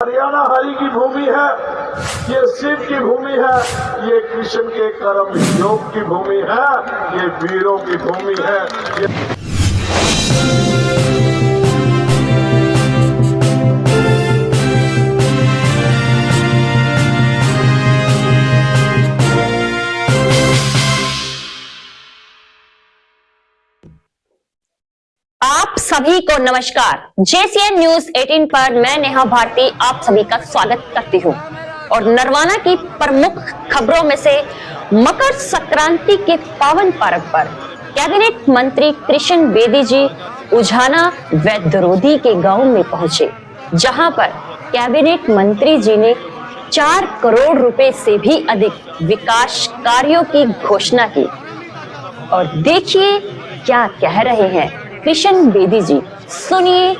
हरियाणा हरि की भूमि है, ये शिव की भूमि है, ये कृष्ण के कर्म योग की भूमि है, ये वीरों की भूमि है। आप सभी को नमस्कार। JCN न्यूज 18 पर मैं नेहा भारती आप सभी का स्वागत करती हूं। और नरवाना की प्रमुख खबरों में से मकर संक्रांति के पावन पर्व पर कैबिनेट मंत्री कृष्ण बेदी जी उझाना व दरोदी के गांव में पहुंचे, जहां पर कैबिनेट मंत्री जी ने 4 करोड़ रुपए से भी अधिक विकास कार्यों की घोषणा की। और देखिए क्या कह रहे हैं कृष्ण बेदी जी, सुनिए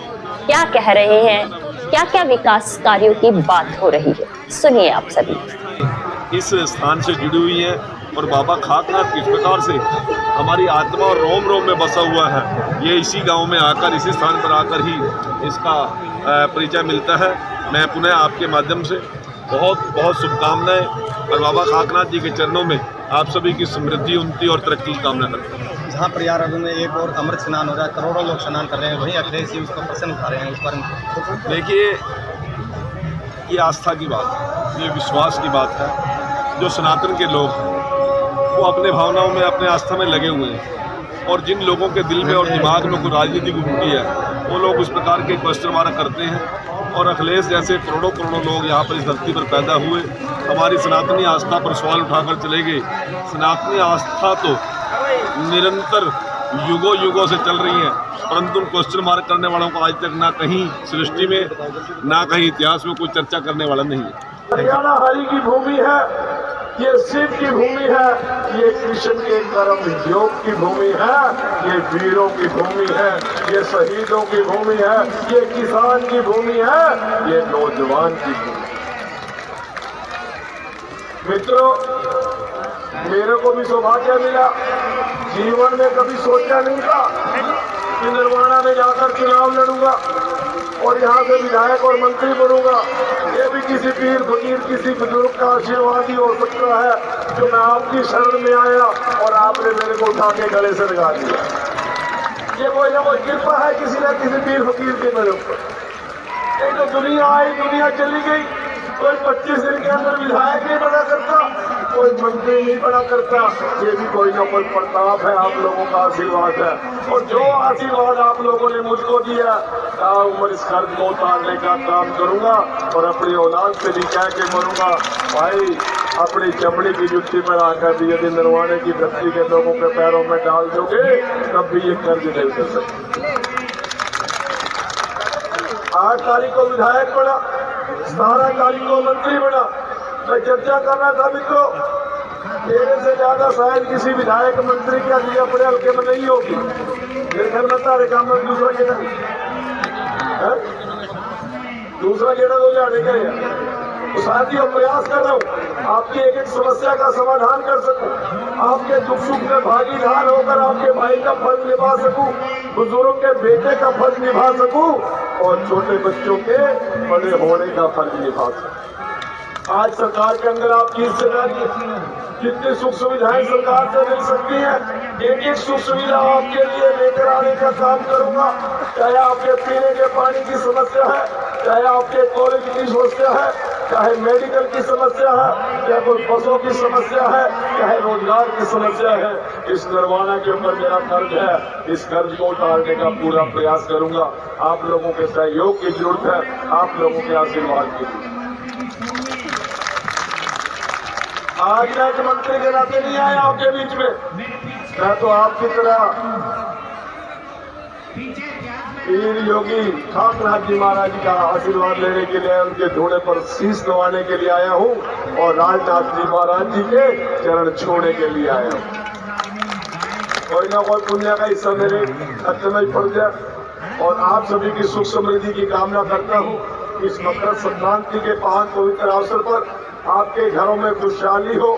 क्या कह रहे हैं, क्या क्या विकास कार्यों की बात हो रही है, सुनिए आप सभी। इस स्थान से जुड़ी हुई है और बाबा खाकनाथ किस प्रकार से हमारी आत्मा और रोम रोम में बसा हुआ है, ये इसी गांव में आकर, इसी स्थान पर आकर ही इसका परिचय मिलता है। मैं पुनः आपके माध्यम से बहुत बहुत शुभकामनाएं और बाबा खाकनाथ जी के चरणों में आप सभी की समृद्धि, उन्नति और तरक्की की कामना करता हूँ। जहाँ प्रयागराज में एक और अमृत स्नान हो रहा है, करोड़ों लोग स्नान कर रहे हैं, वहीं अखिलेश जी उसको प्रश्न उठा रहे हैं। इस बारे में देखिए, ये आस्था की बात है, ये विश्वास की बात है। जो सनातन के लोग हैं वो अपने भावनाओं में, अपने आस्था में लगे हुए हैं, और जिन लोगों के दिल में और दिमाग में कोई राजनीति की उठती है वो लोग उस प्रकार के क्वेश्चन मार्क करते हैं। और अखिलेश जैसे करोड़ों करोड़ों लोग यहाँ पर इस धरती पर पैदा हुए, हमारी सनातनी आस्था पर सवाल उठाकर चले गए। सनातनी आस्था तो निरंतर युगों युगों से चल रही है, परंतु क्वेश्चन मार्क करने वालों को आज तक ना कहीं सृष्टि में, ना कहीं इतिहास में कोई चर्चा करने वाला नहीं है। हरियाणा हरि की भूमि है, ये शिव की भूमि है, ये कृष्ण के कर्म योग की भूमि है, ये वीरों की भूमि है, ये शहीदों की भूमि है, ये किसान की भूमि है, ये नौजवान की भूमि। मित्रों, मेरे को भी सौभाग्य मिला, जीवन में कभी सोचा नहीं था कि नरवाना में जाकर चुनाव लड़ूंगा और यहाँ से विधायक और मंत्री बनूंगा। ये भी किसी पीर फकीर, किसी बुजुर्ग का आशीर्वाद ही हो सकता है जो मैं आपकी शरण में आया और आपने मेरे को उठा के गले से लगा दिया। ये कोई ना कोई कृपा है किसी न किसी पीर फकीर की मेरे ऊपर। एक तो दुनिया आई, दुनिया चली गई, कोई 25 दिन के अंदर विधायक नहीं बना करता, कोई मंत्री नहीं बना करता। ये भी कोई ना कोई प्रताप है, आप लोगों का आशीर्वाद है। और जो आशीर्वाद आप लोगों ने मुझको दिया, उम्र इस कर्ज को उतारने का काम करूंगा और अपनी औलाद से भी कह के मरूंगा, भाई अपनी चमड़ी की जुत्ती पर आकर भी यदि नरवाने की धरती के लोगों के पैरों में डाल दोगे तब भी ये कर्ज नहीं कर सकते। 8 तारीख को विधायक बना, 17 तारीख को मंत्री बना। मैं चर्चा कर रहा था मित्रों, मेरे से ज्यादा शायद किसी विधायक मंत्री के लिए अपने हल्के में नहीं होगी। मेरे घर में तारे काम में दूसरा गेड़ा तो जाने का है। तो साथियों, प्रयास कर रहा हूँ आपकी एक एक समस्या का समाधान कर सकूं, आपके दुख सुख में भागीदार होकर आपके भाई का फर्ज निभा सकूं, बुजुर्ग के बेटे का फर्ज निभा सकूं और छोटे बच्चों के बड़े होने का फर्ज निभा सकूं। आज सरकार के अंदर आपकी हिस्सेदारी है, जितनी सुख सुविधाएं सरकार से मिल सकती है, एक एक सुख सुविधा आपके लिए लेकर आने का काम करूंगा। चाहे आपके पीने के पानी की समस्या है, चाहे आपके कॉलेज की समस्या है, चाहे मेडिकल की समस्या है, चाहे कोई बसों की समस्या है, चाहे रोजगार की समस्या है, इस नरवाना के ऊपर मेरा कर्ज है, इस कर्ज को उतारने का पूरा प्रयास करूंगा। आप लोगों के सहयोग की जरूरत है, आप लोगों के आशीर्वाद की जरूरत है। आज मैं एक मंत्री के नाते नहीं आया आपके बीच में, मैं तो आपकी तरह पीर योगी खाकनाथ जी महाराज जी का आशीर्वाद लेने के लिए, उनके घोड़े पर शीश नवाने के लिए आया हूँ और राजनाथ जी महाराज जी के चरण छूने के लिए आया हूँ। कोई ना कोई पुण्य का हिस्सा मेरे खाते में पड़ जाए और आप सभी की सुख समृद्धि की कामना करता हूँ। इस मकर संक्रांति के पावन पवित्र अवसर पर आपके घरों में खुशहाली हो,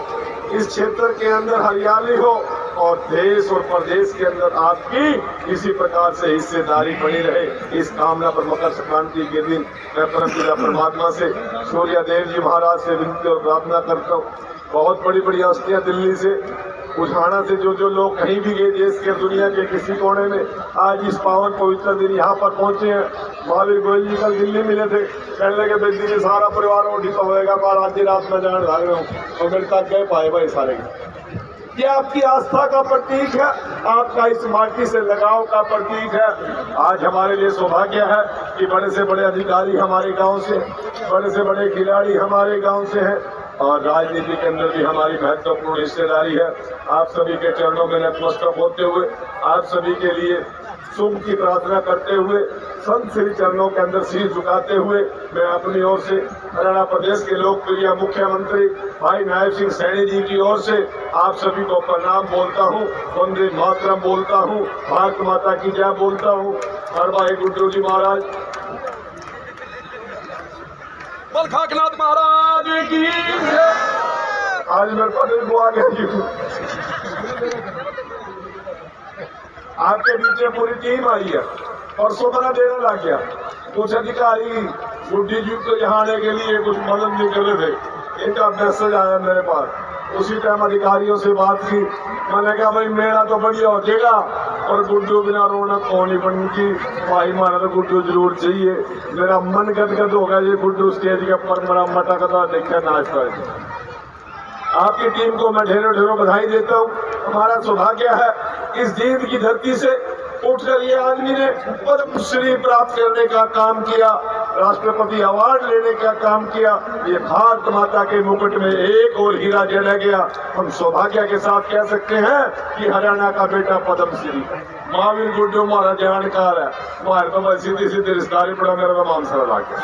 इस क्षेत्र के अंदर हरियाली हो, और देश और प्रदेश के अंदर आपकी इसी प्रकार से हिस्सेदारी बनी रहे, इस कामना पर मकर संक्रांति के दिन मैं परमपिता परमात्मा से सूर्यदेव जी महाराज से विनती और प्रार्थना करता हूँ। बहुत बड़ी बड़ी हस्तियां दिल्ली से, उठाना से जो लोग कहीं भी गए देश के दुनिया के किसी कोने में, आज इस पावन पवित्र दिन यहाँ पर पहुंचे हैं। महावीर गोयल जी कल दिल्ली मिले थे, कहने लगे बेटी जी सारा परिवार उठी तो होएगा, पर आज रात में जान भाग रहा हूँ और मेरे तक गए पाए भाई सारे। ये आपकी आस्था का प्रतीक है, आपका इस माटी से लगाव का प्रतीक है। आज हमारे लिए सौभाग्य है कि बड़े से बड़े अधिकारी हमारे गांव से, बड़े से बड़े खिलाड़ी हमारे गांव से हैं और राजनीति के अंदर भी हमारी महत्वपूर्ण हिस्सेदारी है। आप सभी के चरणों में नतमस्तक होते हुए, आप सभी के लिए शुभ की प्रार्थना करते हुए, संत श्री चरणों के अंदर शीश झुकाते हुए मैं अपनी ओर से हरियाणा प्रदेश के लोकप्रिय मुख्यमंत्री भाई नायब सिंह सैनी जी की ओर से आप सभी को प्रणाम बोलता हूँ, वंदे मातरम बोलता हूँ, भारत माता की जय बोलता हूँ। हर भाई गुड्डू जी महाराज, बलखाकनाथ महाराज की आज मेरे पटेल को आ गया जी। आपके पीछे पूरी टीम आई है, परसों बना देने लग गया। कुछ अधिकारी गुड्डी जी को यहाँ आने के लिए कुछ मदद नहीं कर रहे थे, इनका मैसेज आया मेरे पास। उसी टाइम अधिकारियों से बात की, मैंने कहा भाई मेरा तो बढ़िया हो जाएगा और गुड्डू बिना रौनक होनी बनती, भाई माना तो गुड्डू जरूर चाहिए। मेरा मन गदगद हो गया ये गुड्डू स्टेज के ऊपर मेरा मटकता देखा नाच कर। आपकी टीम को मैं ढेरों ढेरों बधाई देता हूँ। हमारा सौभाग्य है इस जींद की धरती से उठकर ये आदमी ने पद्म श्री प्राप्त करने का काम किया, राष्ट्रपति अवार्ड लेने का काम किया। ये भारत माता के मुकुट में एक और हीरा जड़ गया। हम सौभाग्य के साथ कह सकते हैं कि हरियाणा का बेटा पद्म श्री महावीर गुड्डू हमारा जानकार है। हमारे तो मैं सीधी सीधी रिश्तेदारी पड़ा, मेरा तो मानसरा ला गया।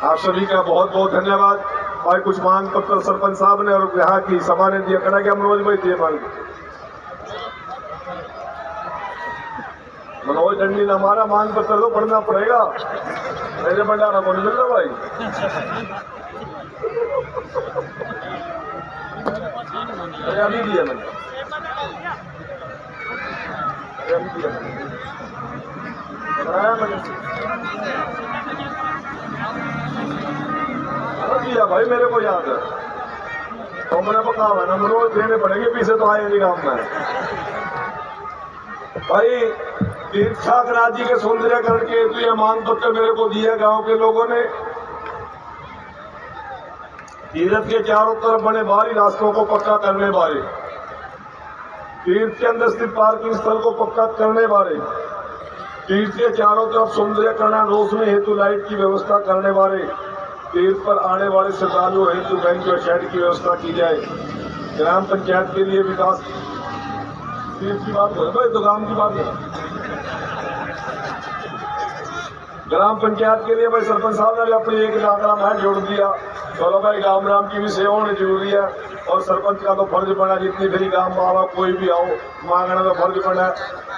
आप सभी का बहुत बहुत धन्यवाद। भाई कुछ मांग पत्र सरपंच साहब ने और यहाँ की सभा ने दिया, करा कि मनोज भाई दिए मांग। मनोज डंडी ने हमारा मांग पत्र तो पढ़ना पड़ेगा, मेरे भंडारा को नहीं मिल रहा भाई। अभी दिया मैंने, अभी दिया कराया मैंने दिया भाई, मेरे को याद है। तो मैंने पका हुआ ना मनोज देने पड़ेंगे, पीछे तो आए नहीं काम में। भाई तीर्थनाथ जी के सौंदर्यकरण के हेतु यह मांग पत्र मेरे को दिया गांव के लोगों ने। तीर्थ के चारों तरफ बने बाहरी रास्तों को पक्का करने बारे, तीर्थ के अंदर स्थित पार्किंग स्थल को पक्का करने बारे, तीर्थ के चारों तरफ सौंदर्यकरण रोशनी हेतु लाइट की व्यवस्था करने बारे, तीर्थ पर आने वाले श्रद्धालुओं हेतु बेंच और शेड की व्यवस्था की जाए। ग्राम पंचायत के लिए विकास, तीर्थ की बात हो भाई तो गांव की बात है। ग्राम पंचायत के लिए भाई सरपंच साहब ने अपनी एक लाकड़ा मार जोड़ दिया। चलो भाई गांव राम की भी सेवा होनी जरूरी है और सरपंच का तो फर्ज बना, जितनी भी गांव वाला कोई भी आओ मांगना तो फर्ज बना,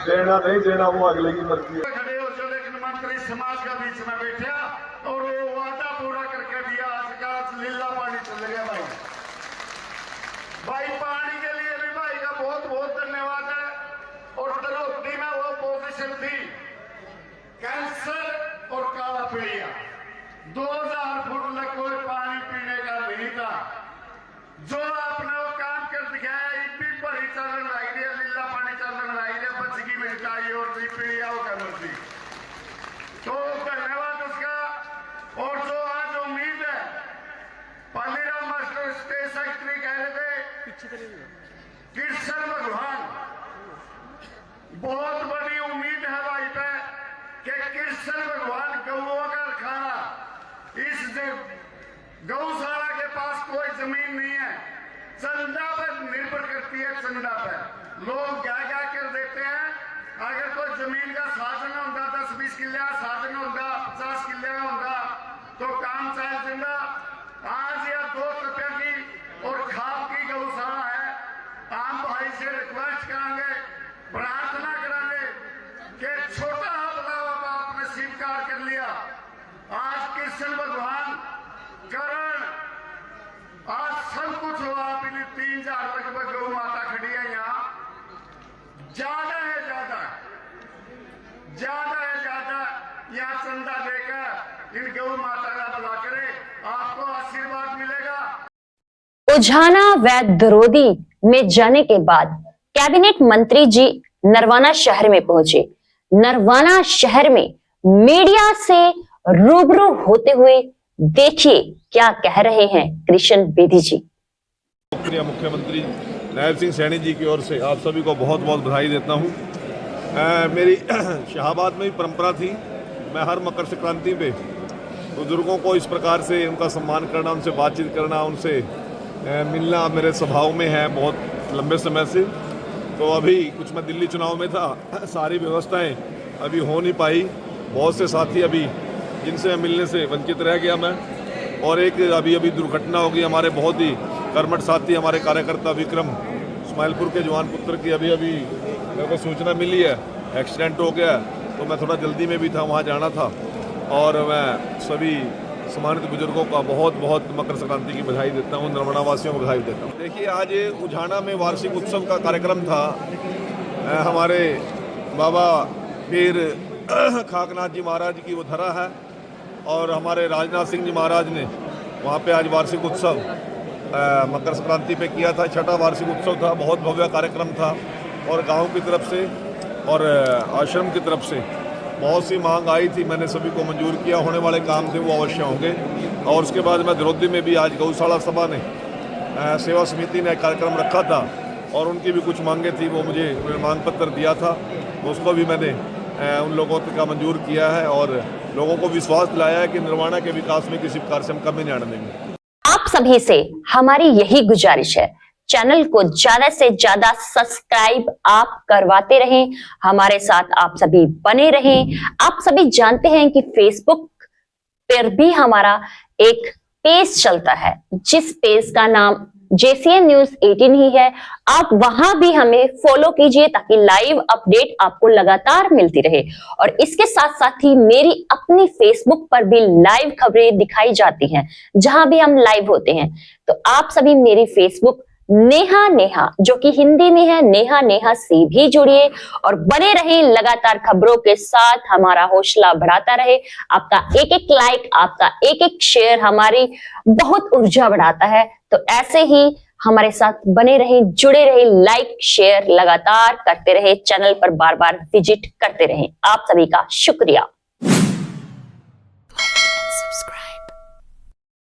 देना नहीं देना वो अगले की मर्जी है। खड़े हो जो लेकिन मंत्री समाज का बीच में बैठा और वो वादा पूरा करके दिया। आज का लीला पानी चल गया भाई। भाई पानी के लिए भी भाई का बहुत बहुत धन्यवाद है। और तलोटी में वो पोजीशन थी कैंसर और काला पीलिया, 2000 फुट तक कोई पानी पीने का नहीं था। जो आपने वो काम कर दिखाया, इपी पर ही चलन रही है, लीला पानी चलन रही है, बचगी मिटाई और पीलिया कर दी। तो धन्यवाद उसका। और जो आज उम्मीद है, पालीराम मास्टर स्टेट सेक्रेटरी कह रहे थे कृष्ण भगवान, बहुत बड़ी उम्मीद है भाई पे कि कृष्ण भगवान गौओं का खाना, इस गौशाला के पास कोई जमीन नहीं है, चंदा पर निर्भर करती है। चंदा पर लोग क्या क्या कर देते हैं। अगर कोई जमीन का साधन होता, 10-20 किले का साधन होता, 50 किले का होता तो काम चल चंदा। आज या 2 रुपये की और खाद की गौशाला है। आम भाई से रिक्वेस्ट करेंगे, प्रार्थना करेंगे कि छोटा बदलाव आपने स्वीकार कर लिया। आज कृष्ण भगवान करण आज यहाँ चंदा देकर इन गौ माता का भला करे, आपको आशीर्वाद मिलेगा। उझाना व दरोदी में जाने के बाद कैबिनेट मंत्री जी नरवाना शहर में पहुंचे। नरवाना शहर में मीडिया से रूबरू होते हुए देखिए क्या कह रहे हैं कृष्ण बेदी जी। लोकप्रिय मुख्यमंत्री नायब सिंह सैनी जी की ओर से आप सभी को बहुत बहुत बधाई देता हूँ। मेरी शाहबाद में भी परंपरा थी, मैं हर मकर संक्रांति पे बुजुर्गों को इस प्रकार से उनका सम्मान करना, उनसे बातचीत करना, उनसे मिलना मेरे स्वभाव में है बहुत लंबे समय से। तो अभी कुछ मैं दिल्ली चुनाव में था, सारी व्यवस्थाएं अभी हो नहीं पाई, बहुत से साथी अभी जिनसे मिलने से वंचित रह गया मैं। और एक अभी दुर्घटना हो गई, हमारे बहुत ही कर्मठ साथी हमारे कार्यकर्ता विक्रम इस्माइलपुर के जवान पुत्र की अभी मेरे को सूचना मिली है, एक्सीडेंट हो गया। तो मैं थोड़ा जल्दी में भी था, वहाँ जाना था। और मैं सभी सम्मानित बुजुर्गों का बहुत बहुत मकर संक्रांति की बधाई देता हूँ, नरवाना वासियों को बधाई देता हूँ। देखिए, आज उझाना में वार्षिक उत्सव का कार्यक्रम था। हमारे बाबा पीर खाकनाथ जी महाराज की वो धरा है और हमारे राजनाथ सिंह जी महाराज ने वहाँ पे आज वार्षिक उत्सव मकर संक्रांति पे किया था। छठा वार्षिक उत्सव था, बहुत भव्य कार्यक्रम था। और गांव की तरफ से और आश्रम की तरफ से बहुत सी मांग आई थी, मैंने सभी को मंजूर किया। होने वाले काम थे वो अवश्य होंगे। और उसके बाद मैं दरोदी में भी आज गौशाला सभा ने सेवा समिति ने कार्यक्रम रखा था और उनकी भी कुछ मांगे थी, वो मुझे मांग पत्र दिया था, उसको भी मैंने उन लोगों का मंजूर किया है और लोगों को विश्वास दिलाया है कि नरवाना के विकास में किसी प्रकार से हम कमी नहीं आने देंगे। आप सभी से हमारी यही गुजारिश है, चैनल को ज्यादा से ज्यादा सब्सक्राइब आप करवाते रहें, हमारे साथ आप सभी बने रहें। आप सभी जानते हैं कि फेसबुक पर भी हमारा एक पेज चलता है, जिस पेज का नाम JCN News 18 ही है। आप वहां भी हमें फॉलो कीजिए ताकि लाइव अपडेट आपको लगातार मिलती रहे। और इसके साथ साथ ही मेरी अपनी फेसबुक पर भी लाइव खबरें दिखाई जाती हैं, जहां भी हम लाइव होते हैं। तो आप सभी मेरी फेसबुक नेहा जो कि हिंदी में है नेहा से भी जुड़िए और बने रहे लगातार खबरों के साथ, हमारा हौसला बढ़ाता रहे। आपका एक एक लाइक, आपका एक एक शेयर हमारी बहुत ऊर्जा बढ़ाता है। तो ऐसे ही हमारे साथ बने रहे, जुड़े रहे, लाइक शेयर लगातार करते रहे, चैनल पर बार बार विजिट करते रहे। आप सभी का शुक्रिया।